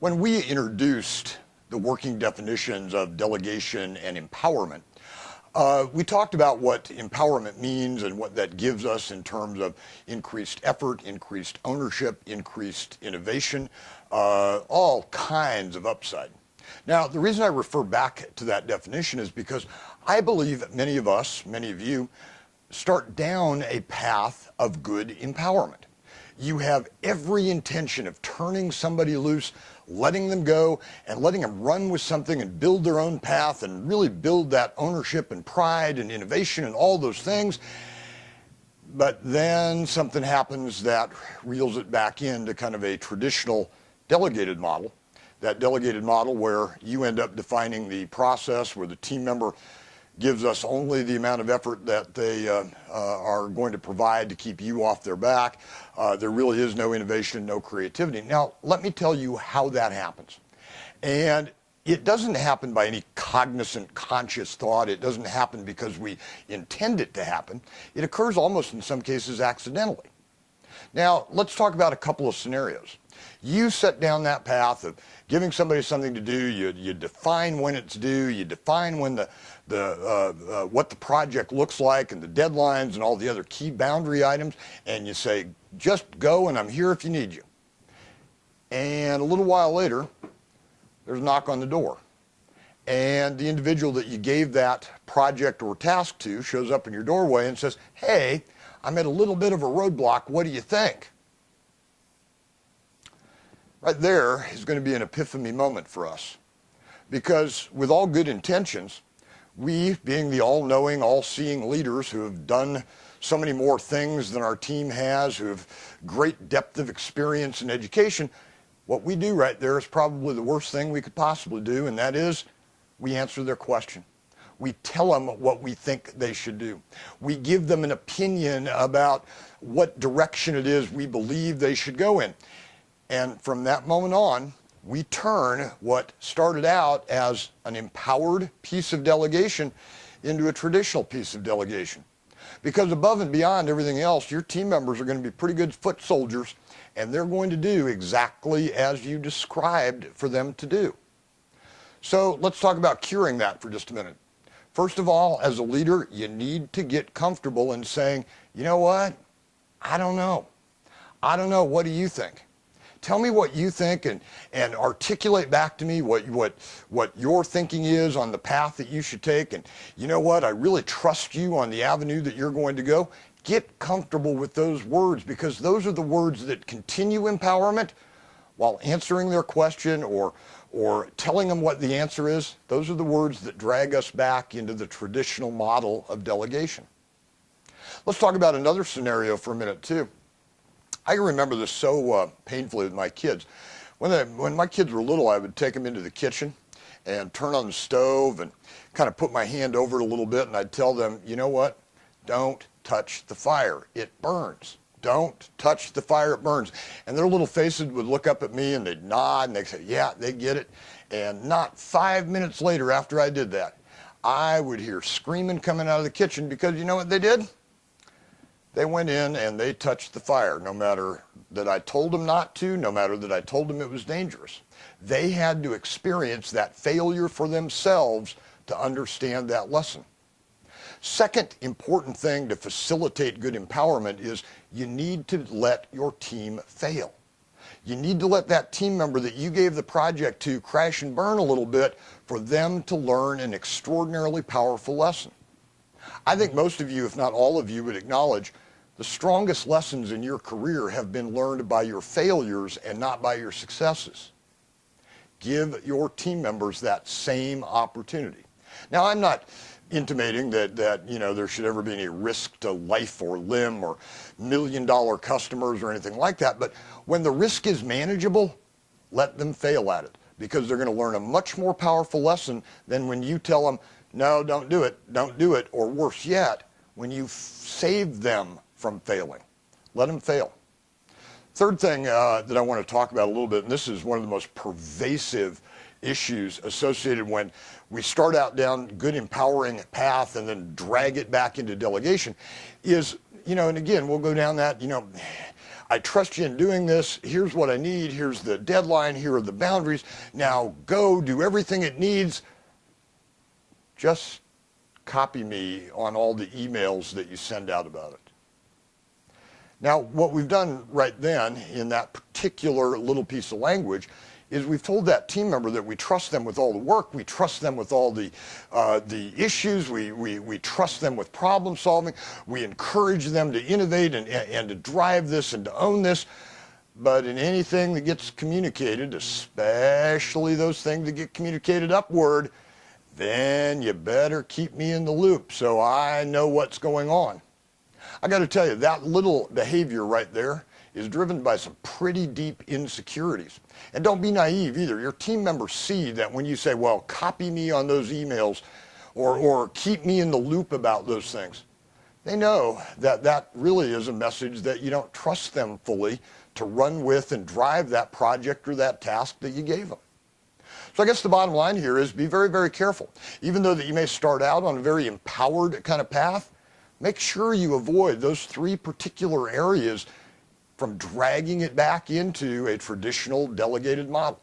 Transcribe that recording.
When we introduced the working definitions of delegation and empowerment, we talked about what empowerment means and what that gives us in terms of increased effort, increased ownership, increased innovation, all kinds of upside. Now, the reason I refer back to that definition is because I believe that many of us, many of you, start down a path of good empowerment. You have every intention of turning somebody loose, letting them go, and letting them run with something and build their own path and really build that ownership and pride and innovation and all those things. But then something happens that reels it back into kind of a traditional delegated model. That delegated model where you end up defining the process, where the team member gives us only the amount of effort that they are going to provide to keep you off their back. There really is no innovation, no creativity. Now, let me tell you how that happens. And it doesn't happen by any cognizant, conscious thought. It doesn't happen because we intend it to happen. It occurs almost in some cases accidentally. Now, let's talk about a couple of scenarios. You set down that path of giving somebody something to do. You define when it's due. You define when what the project looks like and the deadlines and all the other key boundary items. And you say, just go and I'm here if you need you. And a little while later, there's a knock on the door. And the individual that you gave that project or task to shows up in your doorway and says, hey, I'm at a little bit of a roadblock. What do you think? Right there is going to be an epiphany moment for us. Because with all good intentions, we, being the all-knowing, all-seeing leaders who have done so many more things than our team has, who have great depth of experience and education, what we do right there is probably the worst thing we could possibly do, and that is we answer their question. We tell them what we think they should do. We give them an opinion about what direction it is we believe they should go in. And from that moment on, we turn what started out as an empowered piece of delegation into a traditional piece of delegation. Because above and beyond everything else, your team members are going to be pretty good foot soldiers, and they're going to do exactly as you described for them to do. So let's talk about curing that for just a minute. First of all, as a leader, you need to get comfortable in saying, you know what? I don't know. I don't know. What do you think? Tell me what you think and articulate back to me what your thinking is on the path that you should take. And you know what? I really trust you on the avenue that you're going to go. Get comfortable with those words, because those are the words that continue empowerment while answering their question or telling them what the answer is. Those are the words that drag us back into the traditional model of delegation. Let's talk about another scenario for a minute too. I can remember this so painfully with my kids. When my kids were little, I would take them into the kitchen and turn on the stove and kind of put my hand over it a little bit, and I'd tell them, you know what? Don't touch the fire. It burns. Don't touch the fire, it burns. And their little faces would look up at me and they'd nod and they'd say, yeah, they get it. And not 5 minutes later after I did that, I would hear screaming coming out of the kitchen, because you know what they did? They went in and they touched the fire, no matter that I told them not to, no matter that I told them it was dangerous. They had to experience that failure for themselves to understand that lesson. Second important thing to facilitate good empowerment is you need to let your team fail. You need to let that team member that you gave the project to crash and burn a little bit for them to learn an extraordinarily powerful lesson. I think most of you, if not all of you, would acknowledge the strongest lessons in your career have been learned by your failures and not by your successes. Give your team members that same opportunity. Now, I'm not intimating that there should ever be any risk to life or limb or million-dollar customers or anything like that, but when the risk is manageable, let them fail at it, because they're going to learn a much more powerful lesson than when you tell them, no, don't do it, or worse yet, when you save them from failing. Let them fail. Third thing that I want to talk about a little bit, and this is one of the most pervasive issues associated when we start out down good empowering path and then drag it back into delegation, is, and again, we'll go down that, I trust you in doing this. Here's what I need. Here's the deadline. Here are the boundaries. Now go do everything it needs. Just copy me on all the emails that you send out about it. Now, what we've done right then in that particular little piece of language is we've told that team member that we trust them with all the work, we trust them with all the issues, we trust them with problem solving, we encourage them to innovate and to drive this and to own this. But in anything that gets communicated, especially those things that get communicated upward, then you better keep me in the loop so I know what's going on. I got to tell you, that little behavior right there is driven by some pretty deep insecurities. And don't be naive either. Your team members see that when you say, well, copy me on those emails or keep me in the loop about those things, they know that that really is a message that you don't trust them fully to run with and drive that project or that task that you gave them. So I guess the bottom line here is be very, very careful. Even though that you may start out on a very empowered kind of path, make sure you avoid those three particular areas from dragging it back into a traditional delegated model.